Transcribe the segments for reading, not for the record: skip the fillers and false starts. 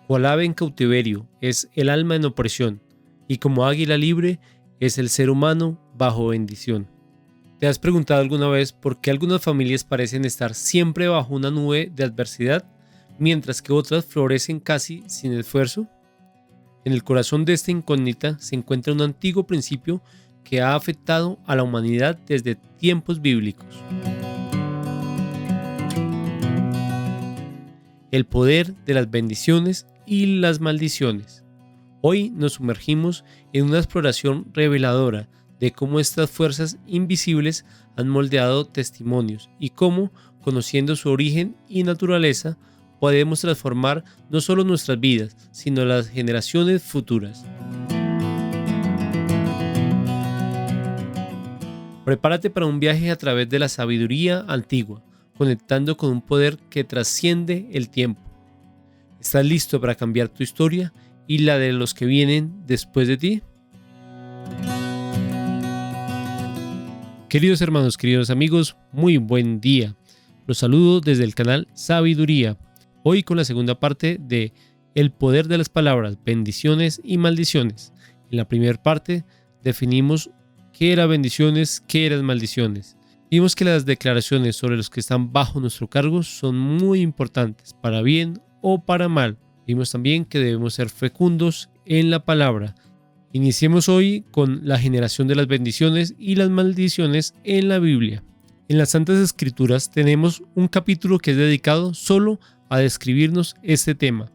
Cual ave en cautiverio es el alma en opresión, y como águila libre es el ser humano bajo bendición. ¿Te has preguntado alguna vez por qué algunas familias parecen estar siempre bajo una nube de adversidad, mientras que otras florecen casi sin esfuerzo? En el corazón de esta incógnita se encuentra un antiguo principio que ha afectado a la humanidad desde tiempos bíblicos. El poder de las bendiciones y las maldiciones. Hoy nos sumergimos en una exploración reveladora de cómo estas fuerzas invisibles han moldeado testimonios y cómo, conociendo su origen y naturaleza, podemos transformar no solo nuestras vidas, sino las generaciones futuras. Prepárate para un viaje a través de la sabiduría antigua, conectando con un poder que trasciende el tiempo. ¿Estás listo para cambiar tu historia y la de los que vienen después de ti? Queridos hermanos, queridos amigos, muy buen día. Los saludo desde el canal Sabiduría. Hoy con la segunda parte de El poder de las palabras, bendiciones y maldiciones. En la primera parte definimos qué eran bendiciones, qué eran maldiciones. Vimos que las declaraciones sobre los que están bajo nuestro cargo son muy importantes, para bien o para mal. Vimos también que debemos ser fecundos en la palabra. Iniciemos hoy con la generación de las bendiciones y las maldiciones en la Biblia. En las Santas Escrituras tenemos un capítulo que es dedicado solo a describirnos este tema.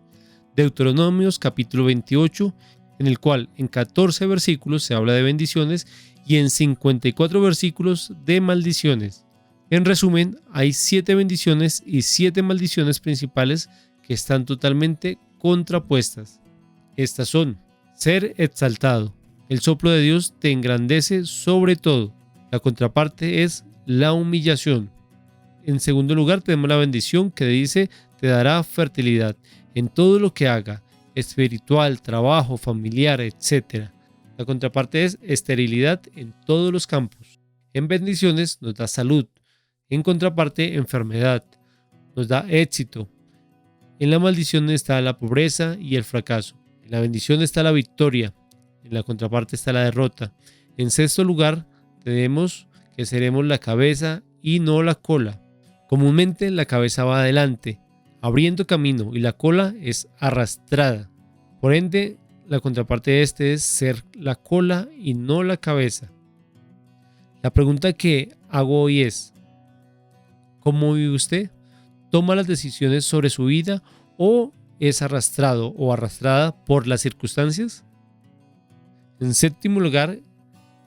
Deuteronomios capítulo 28, en el cual en 14 versículos se habla de bendiciones y en 54 versículos de maldiciones. En resumen, hay 7 bendiciones y 7 maldiciones principales que están totalmente contrapuestas. Estas son: ser exaltado. El soplo de Dios te engrandece sobre todo. La contraparte es la humillación. En segundo lugar tenemos la bendición que dice: te dará fertilidad en todo lo que haga, espiritual, trabajo, familiar, etc. La contraparte es esterilidad en todos los campos. En bendiciones nos da salud. En contraparte, enfermedad. Nos da éxito. En la maldición está la pobreza y el fracaso. En la bendición está la victoria. En la contraparte está la derrota. En sexto lugar, tenemos que seremos la cabeza y no la cola. Comúnmente la cabeza va adelante, abriendo camino, y la cola es arrastrada. Por ende, la contraparte de este es ser la cola y no la cabeza. La pregunta que hago hoy es: ¿cómo vive usted? ¿Toma las decisiones sobre su vida o es arrastrado o arrastrada por las circunstancias? En séptimo lugar,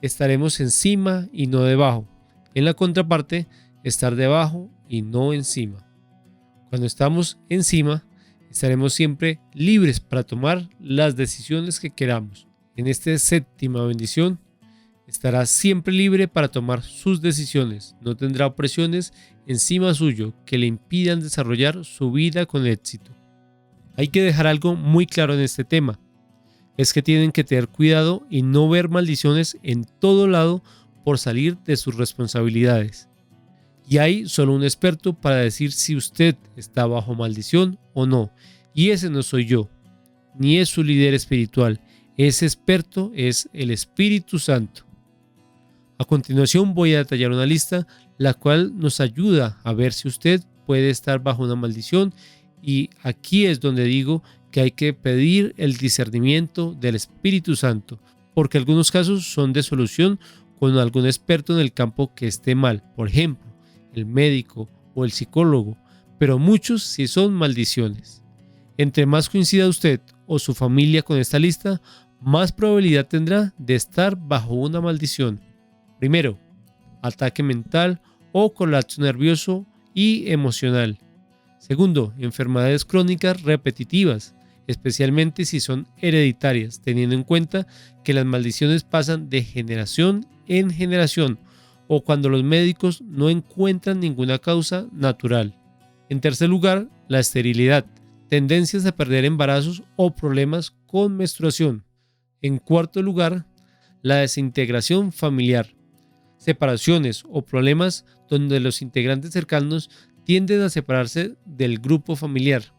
estaremos encima y no debajo. En la contraparte, estar debajo y no encima. Cuando estamos encima, estaremos siempre libres para tomar las decisiones que queramos. En esta séptima bendición, estará siempre libre para tomar sus decisiones. No tendrá opresiones encima suyo que le impidan desarrollar su vida con éxito. Hay que dejar algo muy claro en este tema. Es que tienen que tener cuidado y no ver maldiciones en todo lado por salir de sus responsabilidades. Y hay solo un experto para decir si usted está bajo maldición o no. Y ese no soy yo, ni es su líder espiritual. Ese experto es el Espíritu Santo. A continuación voy a detallar una lista la cual nos ayuda a ver si usted puede estar bajo una maldición, y aquí es donde digo que hay que pedir el discernimiento del Espíritu Santo, porque algunos casos son de solución con algún experto en el campo que esté mal, por ejemplo, el médico o el psicólogo, pero muchos sí son maldiciones. Entre más coincida usted o su familia con esta lista, más probabilidad tendrá de estar bajo una maldición. Primero, ataque mental o colapso nervioso y emocional. Segundo, enfermedades crónicas repetitivas, especialmente si son hereditarias, teniendo en cuenta que las maldiciones pasan de generación en generación o cuando los médicos no encuentran ninguna causa natural. En tercer lugar, la esterilidad, tendencias a perder embarazos o problemas con menstruación. En cuarto lugar, la desintegración familiar, separaciones o problemas donde los integrantes cercanos tienden a separarse del grupo familiar.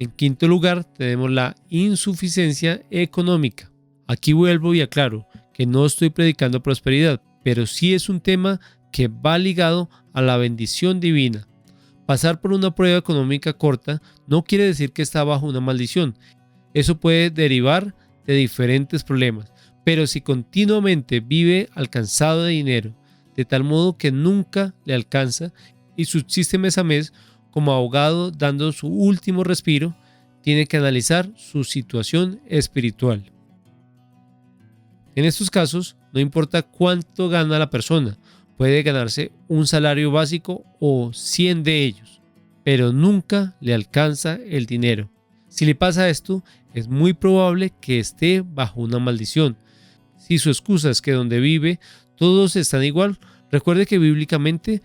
En quinto lugar, tenemos la insuficiencia económica. Aquí vuelvo y aclaro que no estoy predicando prosperidad, pero sí es un tema que va ligado a la bendición divina. Pasar por una prueba económica corta no quiere decir que está bajo una maldición. Eso puede derivar de diferentes problemas, pero si continuamente vive alcanzado de dinero, de tal modo que nunca le alcanza y subsiste mes a mes como ahogado dando su último respiro, tiene que analizar su situación espiritual. En estos casos, no importa cuánto gana la persona, puede ganarse un salario básico o 100 de ellos, pero nunca le alcanza el dinero. Si le pasa esto, es muy probable que esté bajo una maldición. Si su excusa es que donde vive todos están igual, recuerde que bíblicamente,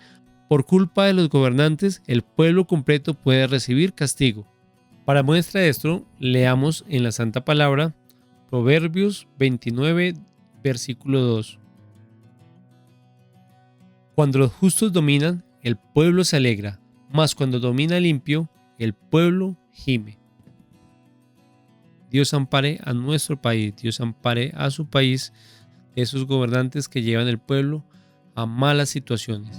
por culpa de los gobernantes, el pueblo completo puede recibir castigo. Para muestra de esto, leamos en la Santa Palabra Proverbios 29, versículo 2. Cuando los justos dominan, el pueblo se alegra, mas cuando domina el impío, el pueblo gime. Dios ampare a nuestro país, Dios ampare a su país, esos gobernantes que llevan el pueblo a malas situaciones.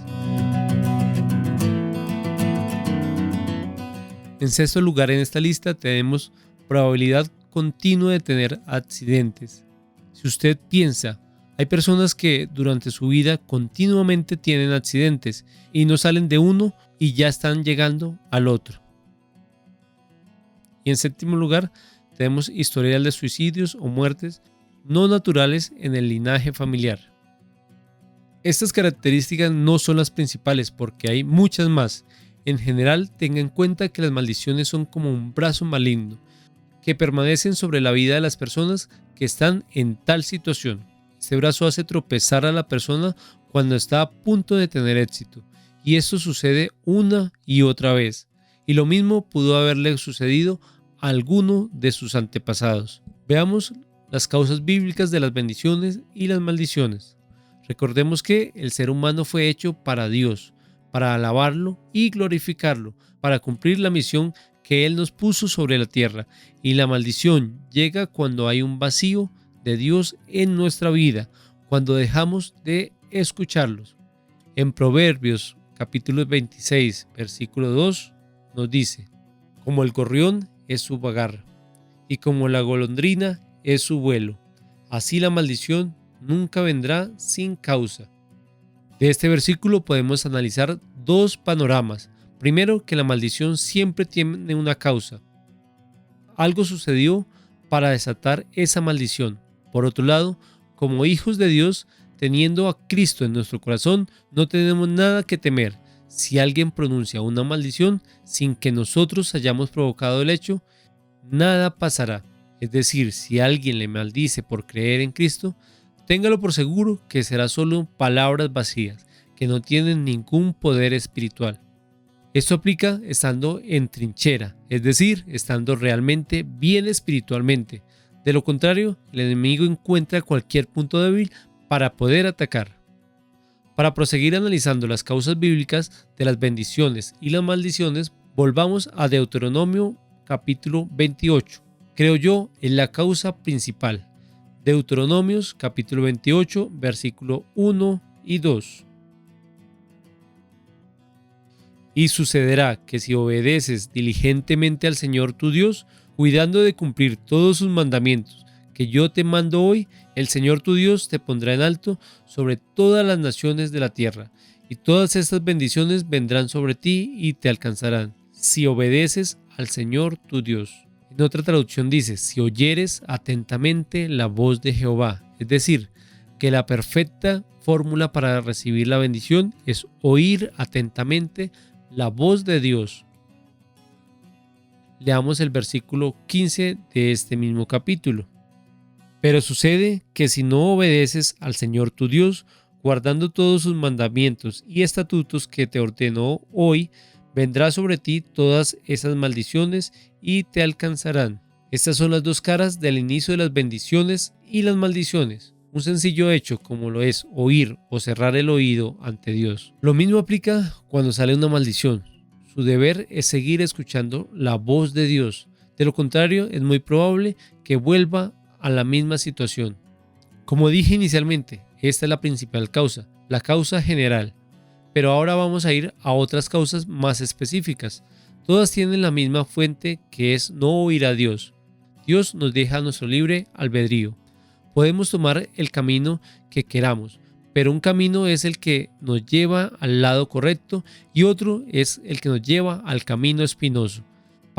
En sexto lugar en esta lista tenemos probabilidad continua de tener accidentes. Si usted piensa, hay personas que durante su vida continuamente tienen accidentes y no salen de uno y ya están llegando al otro. Y en séptimo lugar tenemos historial de suicidios o muertes no naturales en el linaje familiar. Estas características no son las principales porque hay muchas más. En general, tenga en cuenta que las maldiciones son como un brazo maligno que permanecen sobre la vida de las personas que están en tal situación. Este brazo hace tropezar a la persona cuando está a punto de tener éxito, y esto sucede una y otra vez, y lo mismo pudo haberle sucedido a alguno de sus antepasados. Veamos las causas bíblicas de las bendiciones y las maldiciones. Recordemos que el ser humano fue hecho para Dios, para alabarlo y glorificarlo, para cumplir la misión que Él nos puso sobre la tierra, y la maldición llega cuando hay un vacío de Dios en nuestra vida, cuando dejamos de escucharlos. En Proverbios capítulo 26, versículo 2 nos dice: como el gorrión es su vagar, y como la golondrina es su vuelo, así la maldición nunca vendrá sin causa. De este versículo podemos analizar dos panoramas. Primero, que la maldición siempre tiene una causa. Algo sucedió para desatar esa maldición. Por otro lado, como hijos de Dios, teniendo a Cristo en nuestro corazón, no tenemos nada que temer. Si alguien pronuncia una maldición sin que nosotros hayamos provocado el hecho, nada pasará. Es decir, si alguien le maldice por creer en Cristo, téngalo por seguro que será solo palabras vacías, que no tienen ningún poder espiritual. Esto aplica estando en trinchera, es decir, estando realmente bien espiritualmente. De lo contrario, el enemigo encuentra cualquier punto débil para poder atacar. Para proseguir analizando las causas bíblicas de las bendiciones y las maldiciones, volvamos a Deuteronomio capítulo 28. Creo yo, es la causa principal. Deuteronomios capítulo 28, versículo 1 y 2. Y sucederá que si obedeces diligentemente al Señor tu Dios, cuidando de cumplir todos sus mandamientos que yo te mando hoy, el Señor tu Dios te pondrá en alto sobre todas las naciones de la tierra, y todas estas bendiciones vendrán sobre ti y te alcanzarán, si obedeces al Señor tu Dios. En otra traducción dice: si oyeres atentamente la voz de Jehová. Es decir, que la perfecta fórmula para recibir la bendición es oír atentamente la voz de Dios. Leamos el versículo 15 de este mismo capítulo. Pero sucede que si no obedeces al Señor tu Dios, guardando todos sus mandamientos y estatutos que te ordenó hoy, vendrá sobre ti todas esas maldiciones y te alcanzarán. Estas son las dos caras del inicio de las bendiciones y las maldiciones. Un sencillo hecho como lo es oír o cerrar el oído ante Dios. Lo mismo aplica cuando sale una maldición. Su deber es seguir escuchando la voz de Dios, De lo contrario, es muy probable que vuelva a la misma situación. Como dije inicialmente, esta es la principal causa, la causa general. Pero ahora vamos a ir a otras causas más específicas. Todas tienen la misma fuente, que es no oír a Dios. Dios nos deja nuestro libre albedrío. Podemos tomar el camino que queramos, pero un camino es el que nos lleva al lado correcto y otro es el que nos lleva al camino espinoso.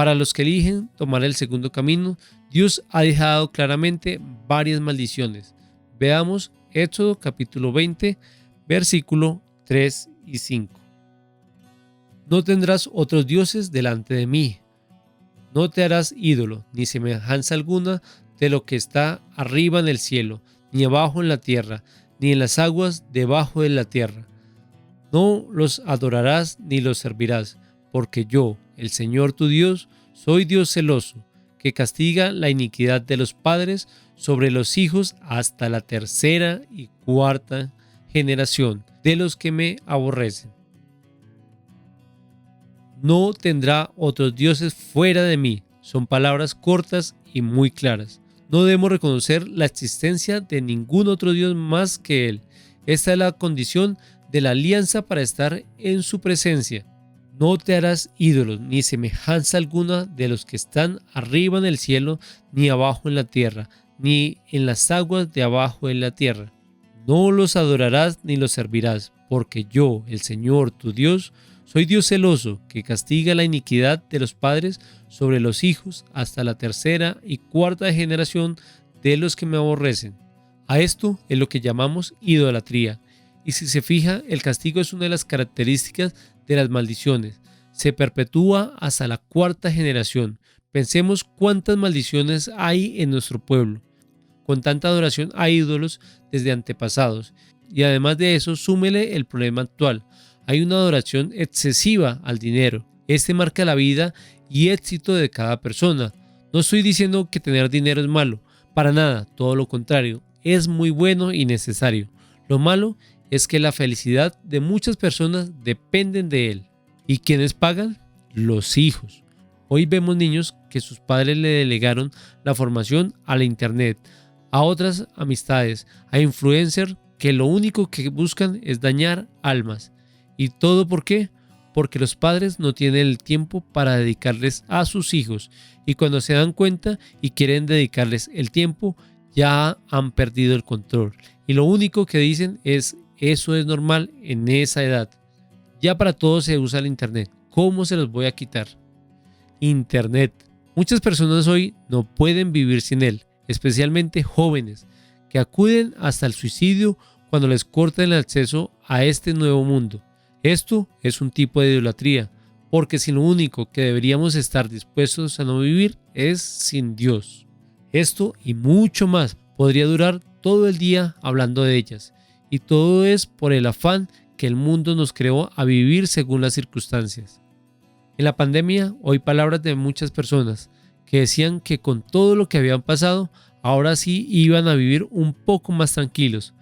Para los que eligen tomar el segundo camino, Dios ha dejado claramente varias maldiciones. Veamos Éxodo capítulo 20, versículo 3 y 5. No tendrás otros dioses delante de mí. No te harás ídolo, ni semejanza alguna de lo que está arriba en el cielo, ni abajo en la tierra, ni en las aguas debajo de la tierra. No los adorarás ni los servirás, porque yo, el Señor tu Dios, soy Dios celoso, que castiga la iniquidad de los padres sobre los hijos hasta la tercera y cuarta generación de los que me aborrecen. No tendrá otros dioses fuera de mí. Son palabras cortas y muy claras. No debemos reconocer la existencia de ningún otro Dios más que Él. Esta es la condición de la alianza para estar en su presencia. No te harás ídolos, ni semejanza alguna de los que están arriba en el cielo, ni abajo en la tierra, ni en las aguas de abajo en la tierra. No los adorarás ni los servirás, porque yo, el Señor tu Dios, soy Dios celoso, que castiga la iniquidad de los padres sobre los hijos hasta la tercera y cuarta generación de los que me aborrecen. A esto es lo que llamamos idolatría. Y si se fija, el castigo es una de las características de las maldiciones. Se perpetúa hasta la cuarta generación. Pensemos cuántas maldiciones hay en nuestro pueblo. Con tanta adoración a ídolos desde antepasados. Y además de eso, súmele el problema actual. Hay una adoración excesiva al dinero. Este marca la vida y éxito de cada persona. No estoy diciendo que tener dinero es malo. Para nada, todo lo contrario. Es muy bueno y necesario. Lo malo es que la felicidad de muchas personas dependen de él. ¿Y quiénes pagan? Los hijos. Hoy vemos niños que sus padres le delegaron la formación a la internet, a otras amistades, a influencers que lo único que buscan es dañar almas. ¿Y todo por qué? Porque los padres no tienen el tiempo para dedicarles a sus hijos y cuando se dan cuenta y quieren dedicarles el tiempo, ya han perdido el control. Y lo único que dicen es, eso es normal en esa edad. Ya para todo se usa el internet. ¿Cómo se los voy a quitar? Internet. Muchas personas hoy no pueden vivir sin él, especialmente jóvenes, que acuden hasta el suicidio cuando les cortan el acceso a este nuevo mundo. Esto es un tipo de idolatría, porque sin lo único que deberíamos estar dispuestos a no vivir es sin Dios. Esto y mucho más podría durar todo el día hablando de ellas, y todo es por el afán que el mundo nos creó a vivir según las circunstancias. En la pandemia oí palabras de muchas personas que decían que con todo lo que habían pasado, ahora sí iban a vivir un poco más tranquilos,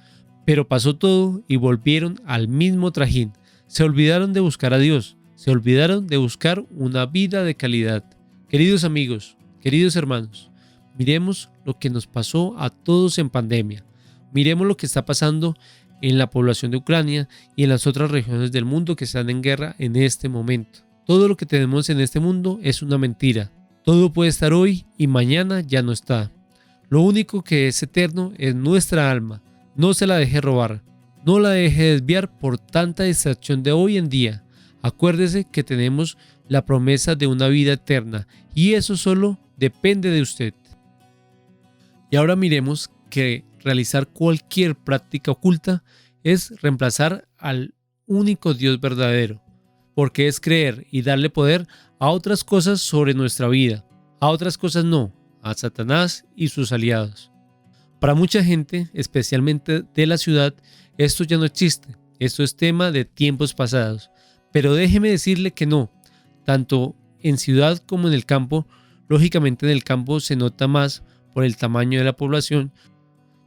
pero pasó todo y volvieron al mismo trajín. Se olvidaron de buscar a Dios, se olvidaron de buscar una vida de calidad. Queridos amigos, queridos hermanos, miremos lo que nos pasó a todos en pandemia. Miremos lo que está pasando en la población de Ucrania y en las otras regiones del mundo que están en guerra en este momento. Todo lo que tenemos en este mundo es una mentira. Todo puede estar hoy y mañana ya no está. Lo único que es eterno es nuestra alma. No se la deje robar. No la deje desviar por tanta distracción de hoy en día. Acuérdese que tenemos la promesa de una vida eterna y eso solo depende de usted. Y ahora miremos que realizar cualquier práctica oculta es reemplazar al único Dios verdadero, porque es creer y darle poder a otras cosas sobre nuestra vida, a otras cosas no, a Satanás y sus aliados. Para mucha gente, especialmente de la ciudad, esto ya no existe, esto es tema de tiempos pasados, pero déjeme decirle que no, tanto en ciudad como en el campo, lógicamente en el campo se nota más por el tamaño de la población.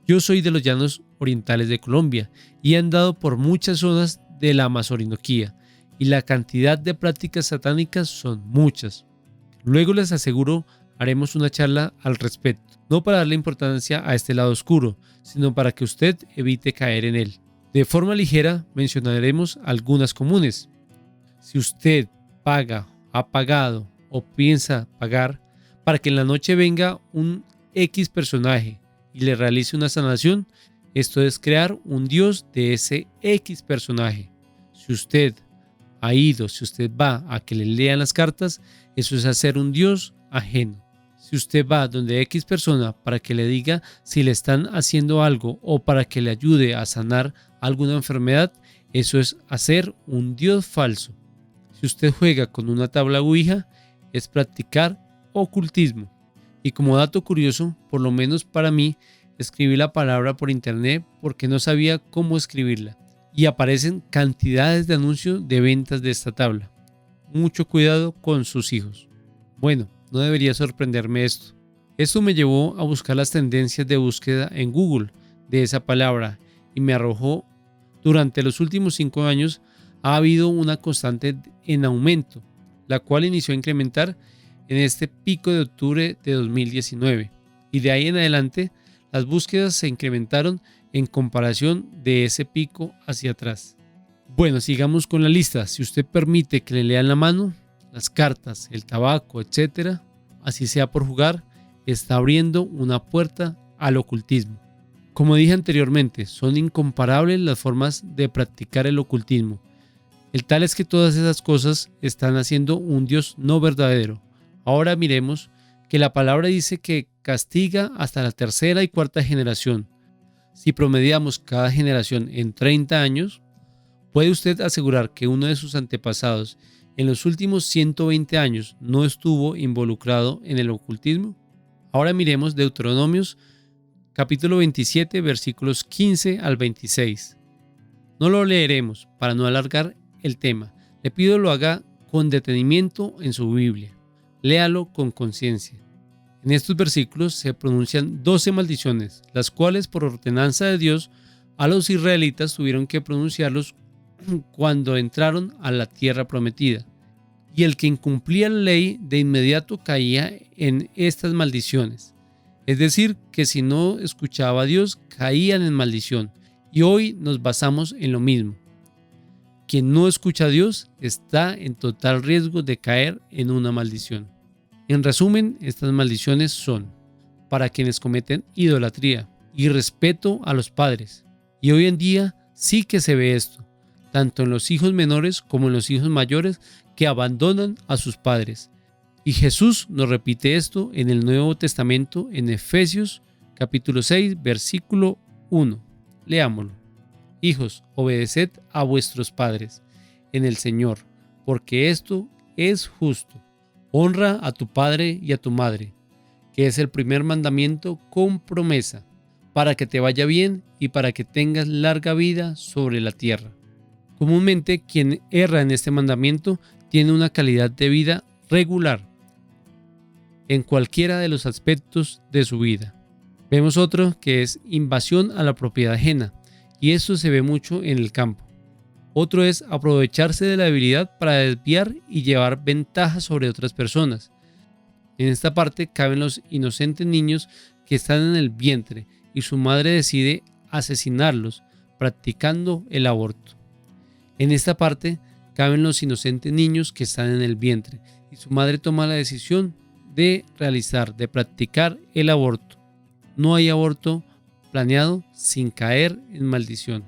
Yo soy de los llanos orientales de Colombia y he andado por muchas zonas de la Amazonía y la cantidad de prácticas satánicas son muchas. Luego les aseguro haremos una charla al respecto, no para darle importancia a este lado oscuro, sino para que usted evite caer en él. De forma ligera mencionaremos algunas comunes. Si usted paga, ha pagado o piensa pagar para que en la noche venga un X personaje y le realice una sanación, esto es crear un Dios de ese X personaje. Si usted va a que le lean las cartas, eso es hacer un Dios ajeno. Si usted va donde X persona para que le diga si le están haciendo algo o para que le ayude a sanar alguna enfermedad, eso es hacer un Dios falso. Si usted juega con una tabla ouija, es practicar ocultismo. Y como dato curioso, por lo menos para mí, escribí la palabra por internet porque no sabía cómo escribirla. Y aparecen cantidades de anuncios de ventas de esta tabla. Mucho cuidado con sus hijos. Bueno, no debería sorprenderme esto. Esto me llevó a buscar las tendencias de búsqueda en Google de esa palabra y me arrojó: durante los últimos 5 años ha habido una constante en aumento, la cual inició a incrementar en este pico de octubre de 2019 y de ahí en adelante las búsquedas se incrementaron en comparación de ese pico hacia atrás. Bueno, sigamos con la lista. Si usted permite que le lean la mano, las cartas, el tabaco, etc., así sea por jugar, está abriendo una puerta al ocultismo. Como dije anteriormente, son incomparables las formas de practicar el ocultismo. El tal es que todas esas cosas están haciendo un Dios no verdadero. Ahora miremos que la palabra dice que castiga hasta la 3ª y 4ª generación. Si promediamos cada generación en 30 años, ¿puede usted asegurar que uno de sus antepasados en los últimos 120 años no estuvo involucrado en el ocultismo? Ahora miremos Deuteronomios capítulo 27 versículos 15 al 26. No lo leeremos para no alargar el tema. Le pido lo haga con detenimiento en su Biblia. Léalo con conciencia. En estos versículos se pronuncian 12 maldiciones, las cuales por ordenanza de Dios a los israelitas tuvieron que pronunciarlos cuando entraron a la tierra prometida. Y el que incumplía la ley de inmediato caía en estas maldiciones. Es decir, que si no escuchaba a Dios, caían en maldición. Y hoy nos basamos en lo mismo. Quien no escucha a Dios está en total riesgo de caer en una maldición. En resumen, estas maldiciones son para quienes cometen idolatría, irrespeto a los padres. Y hoy en día sí que se ve esto, tanto en los hijos menores como en los hijos mayores que abandonan a sus padres. Y Jesús nos repite esto en el Nuevo Testamento en Efesios capítulo 6 versículo 1. Leámoslo. Hijos, obedeced a vuestros padres en el Señor, porque esto es justo. Honra a tu padre y a tu madre, que es el primer mandamiento con promesa, para que te vaya bien y para que tengas larga vida sobre la tierra. Comúnmente, quien erra en este mandamiento tiene una calidad de vida regular en cualquiera de los aspectos de su vida. Vemos otro que es invasión a la propiedad ajena, y esto se ve mucho en el campo. Otro es aprovecharse de la debilidad para desviar y llevar ventaja sobre otras personas. En esta parte caben los inocentes niños que están en el vientre y su madre decide asesinarlos practicando el aborto. En esta parte caben los inocentes niños que están en el vientre y su madre toma la decisión de practicar el aborto. No hay aborto planeado sin caer en maldición.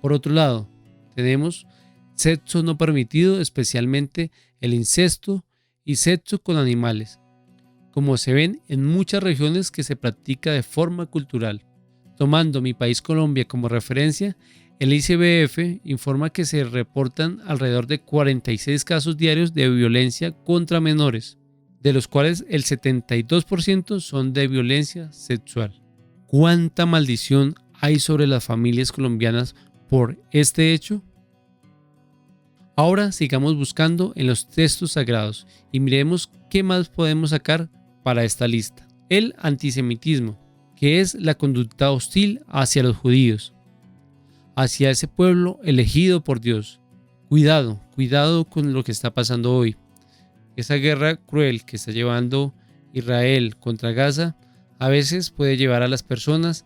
Por otro lado, tenemos sexo no permitido, especialmente el incesto y sexo con animales, como se ven en muchas regiones que se practica de forma cultural. Tomando mi país Colombia como referencia, el ICBF informa que se reportan alrededor de 46 casos diarios de violencia contra menores, de los cuales el 72% son de violencia sexual. ¿Cuánta maldición hay sobre las familias colombianas por este hecho? Ahora sigamos buscando en los textos sagrados y miremos qué más podemos sacar para esta lista. El antisemitismo, que es la conducta hostil hacia los judíos, hacia ese pueblo elegido por Dios. Cuidado con lo que está pasando hoy. Esa guerra cruel que está llevando Israel contra Gaza a veces puede llevar a las personas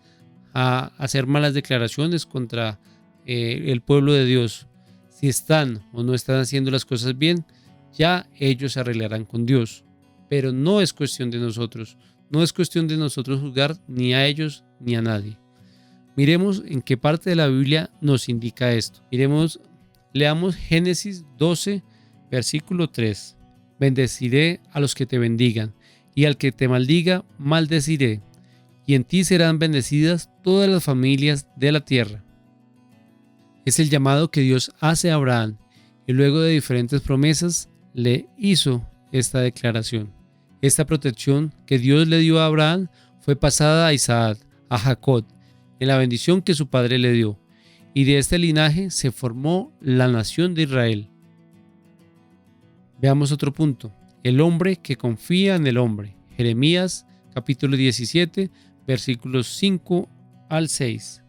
a hacer malas declaraciones contra el pueblo de Dios. Si están o no están haciendo las cosas bien, ya ellos se arreglarán con Dios. Pero no es cuestión de nosotros. No es cuestión de nosotros juzgar ni a ellos ni a nadie. Miremos en qué parte de la Biblia nos indica esto. Leamos Génesis 12, versículo 3. Bendeciré a los que te bendigan, y al que te maldiga, maldeciré. Y en ti serán bendecidas todas las familias de la tierra. Es el llamado que Dios hace a Abraham, y luego de diferentes promesas le hizo esta declaración. Esta protección que Dios le dio a Abraham fue pasada a Isaac, a Jacob, en la bendición que su padre le dio, y de este linaje se formó la nación de Israel. Veamos otro punto: el hombre que confía en el hombre. Jeremías capítulo 17, versículos 5 al 6.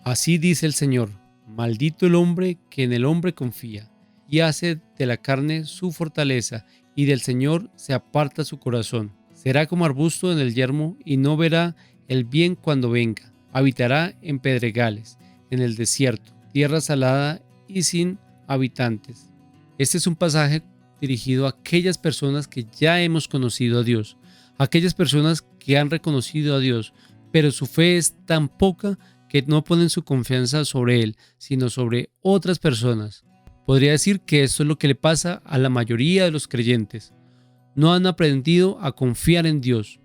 Así dice el Señor: maldito el hombre que en el hombre confía, y hace de la carne su fortaleza, y del Señor se aparta su corazón. Será como arbusto en el yermo, y no verá el bien cuando venga. Habitará en pedregales, en el desierto, tierra salada y sin habitantes. Este es un pasaje dirigido a aquellas personas que ya hemos conocido a Dios, aquellas personas que han reconocido a Dios, pero su fe es tan poca que no ponen su confianza sobre Él, sino sobre otras personas. Podría decir que esto es lo que le pasa a la mayoría de los creyentes. No han aprendido a confiar en Dios.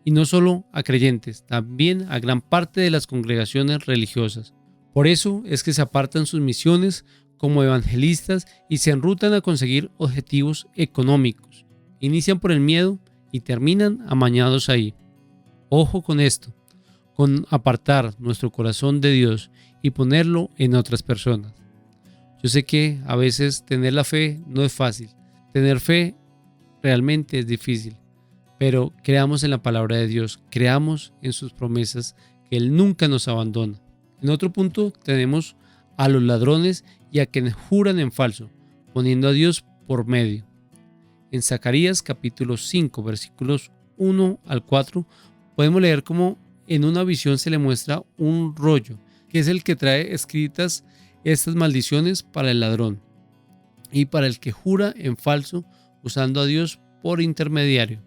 Y no solo a creyentes, también a gran parte de las congregaciones religiosas. Por eso es que se apartan sus misiones como evangelistas y se enrutan a conseguir objetivos económicos. Inician por el miedo y terminan amañados ahí. Ojo con esto, con apartar nuestro corazón de Dios y ponerlo en otras personas. Yo sé que a veces tener la fe no es fácil. Tener fe realmente es difícil. Pero creamos en la palabra de Dios, creamos en sus promesas, que Él nunca nos abandona. En otro punto tenemos a los ladrones y a quienes juran en falso, poniendo a Dios por medio. En Zacarías capítulo 5, versículos 1 al 4, podemos leer cómo en una visión se le muestra un rollo, que es el que trae escritas estas maldiciones para el ladrón y para el que jura en falso, usando a Dios por intermediario.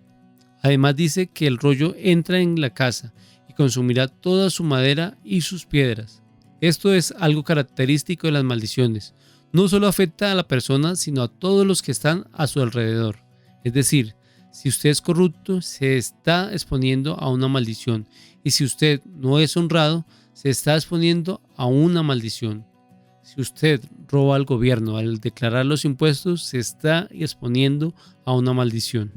Además dice que el rollo entra en la casa y consumirá toda su madera y sus piedras. Esto es algo característico de las maldiciones. No solo afecta a la persona, sino a todos los que están a su alrededor. Es decir, si usted es corrupto, se está exponiendo a una maldición. Y si usted no es honrado, se está exponiendo a una maldición. Si usted roba al gobierno al declarar los impuestos, se está exponiendo a una maldición.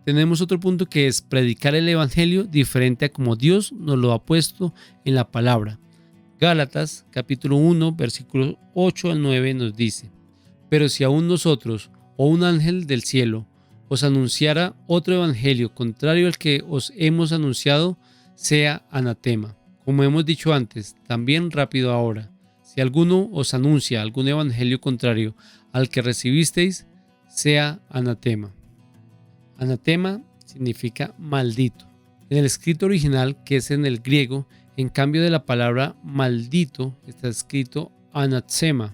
Tenemos otro punto que es predicar el evangelio diferente a como Dios nos lo ha puesto en la palabra. Gálatas capítulo 1 versículos 8 al 9 nos dice: pero si aún nosotros o un ángel del cielo os anunciara otro evangelio contrario al que os hemos anunciado, sea anatema. Como hemos dicho antes, también rápido ahora, si alguno os anuncia algún evangelio contrario al que recibisteis, sea anatema. Anatema significa maldito. En el escrito original, que es en el griego, en cambio de la palabra maldito, está escrito anatsema,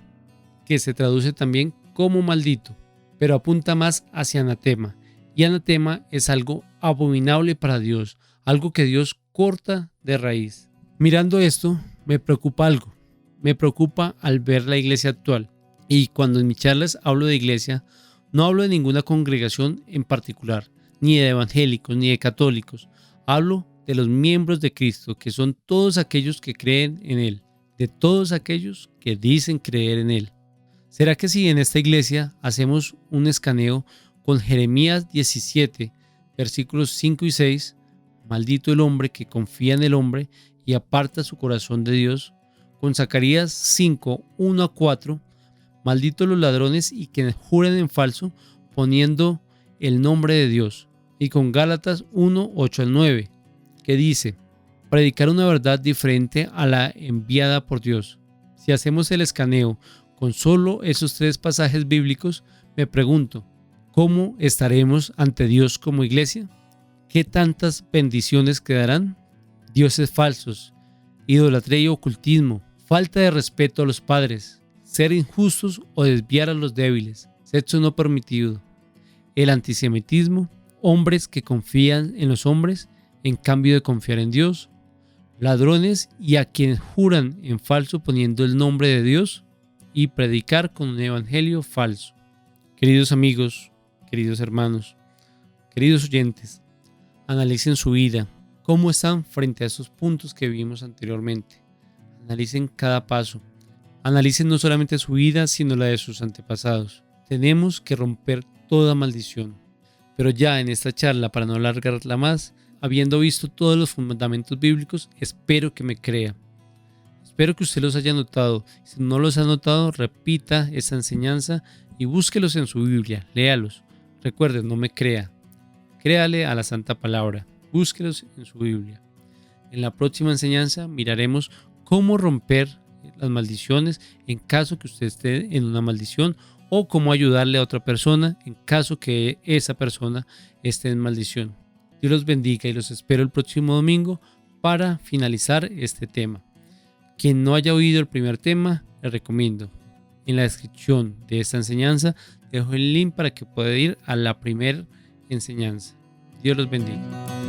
que se traduce también como maldito, pero apunta más hacia anatema. Y anatema es algo abominable para Dios, algo que Dios corta de raíz. Mirando esto, me preocupa algo. Me preocupa al ver la iglesia actual. Y cuando en mis charlas hablo de iglesia, no hablo de ninguna congregación en particular, ni de evangélicos, ni de católicos. Hablo de los miembros de Cristo, que son todos aquellos que creen en Él, de todos aquellos que dicen creer en Él. ¿Será que si en esta iglesia hacemos un escaneo con Jeremías 17, versículos 5 y 6, maldito el hombre que confía en el hombre y aparta su corazón de Dios, con Zacarías 5, 1 a 4, malditos los ladrones y quienes juran en falso, poniendo el nombre de Dios, y con Gálatas 1, 8 al 9, que dice: predicar una verdad diferente a la enviada por Dios. Si hacemos el escaneo con solo esos 3 pasajes bíblicos, me pregunto, ¿cómo estaremos ante Dios como iglesia? ¿qué tantas bendiciones quedarán? Dioses falsos, idolatría y ocultismo, falta de respeto a los padres, ser injustos o desviar a los débiles, sexo no permitido, el antisemitismo, hombres que confían en los hombres en cambio de confiar en Dios, ladrones y a quienes juran en falso poniendo el nombre de Dios y predicar con un evangelio falso. Queridos amigos, queridos hermanos, queridos oyentes, analicen su vida, cómo están frente a esos puntos que vimos anteriormente. Analicen cada paso. Analicen no solamente su vida, sino la de sus antepasados. Tenemos que romper toda maldición. Pero ya en esta charla, para no alargarla más, habiendo visto todos los fundamentos bíblicos, espero que me crea. Espero que usted los haya notado. Si no los ha notado, repita esa enseñanza y búsquelos en su Biblia, léalos. Recuerden, no me crea. Créale a la Santa Palabra. Búsquelos en su Biblia. En la próxima enseñanza miraremos cómo romper las maldiciones en caso que usted esté en una maldición o cómo ayudarle a otra persona en caso que esa persona esté en maldición. Dios los bendiga y los espero el próximo domingo para finalizar este tema. Quien no haya oído el primer tema, le recomiendo. En la descripción de esta enseñanza dejo el link para que pueda ir a la primera enseñanza. Dios los bendiga.